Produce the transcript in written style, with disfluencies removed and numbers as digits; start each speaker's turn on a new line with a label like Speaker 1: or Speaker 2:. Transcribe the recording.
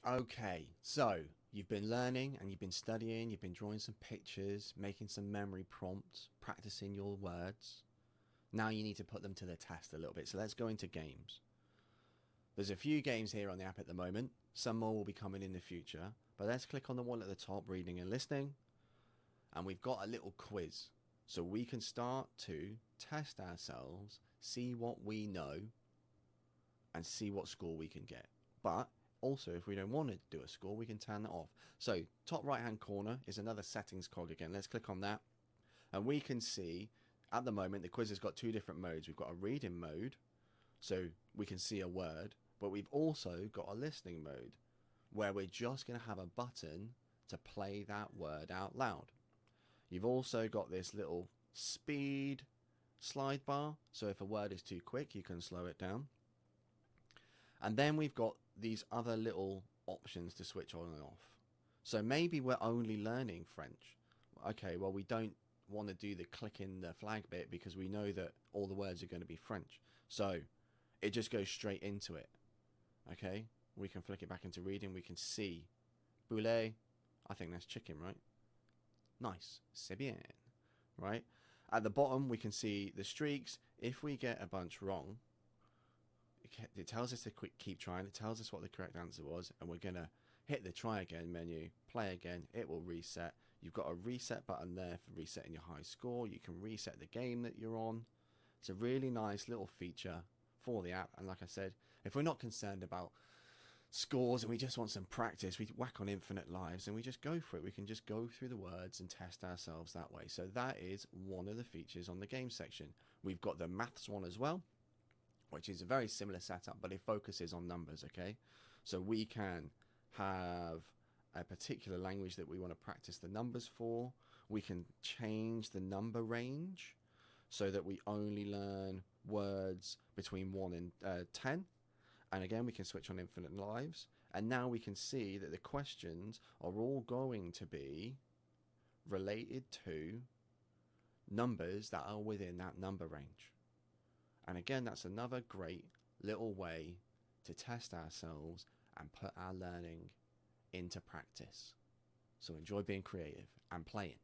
Speaker 1: Okay, so you've been learning and you've been studying, you've been drawing some pictures, making some memory prompts, practicing your words. Now you need to put them to the test a little bit. So let's go into games. There's a few games here on the app at the moment. Some more will be coming in the future. But let's click on the one at the top, reading and listening. And we've got a little quiz. So we can start to test ourselves, see what we know, and see what score we can get. But also, if we don't want to do a score, we can turn that off. So top right hand corner is another settings cog again. Let's click on that. And we can see at the moment the quiz has got two different modes. We've got a reading mode, so we can see a word, but we've also got a listening mode where we're just going to have a button to play that word out loud. You've also got this little speed slide bar, so if a word is too quick you can slow it down. And then we've got these other little options to switch on and off. So maybe we're only learning French. Okay, well, we don't want to do the clicking the flag bit because we know that all the words are going to be French. So it just goes straight into it. Okay, we can flick it back into reading. We can see poulet. I think that's chicken, right? Nice. C'est bien. Right? At the bottom, we can see the streaks. If we get a bunch wrong, it tells us to keep trying. It tells us what the correct answer was, and we're going to hit the try again menu, play again, it will reset. You've got a reset button there for resetting your high score. You can reset the game that you're on. It's a really nice little feature for the app, and like I said, if we're not concerned about scores and we just want some practice, we whack on infinite lives and we just go for it. We can just go through the words and test ourselves that way. So that is one of the features on the game section. We've got the maths one as well, which is a very similar setup, but it focuses on numbers, okay? So we can have a particular language that we want to practice the numbers for. We can change the number range so that we only learn words between 1 and 10. And again, we can switch on infinite lives. And now we can see that the questions are all going to be related to numbers that are within that number range. And again, that's another great little way to test ourselves and put our learning into practice. So enjoy being creative and playing.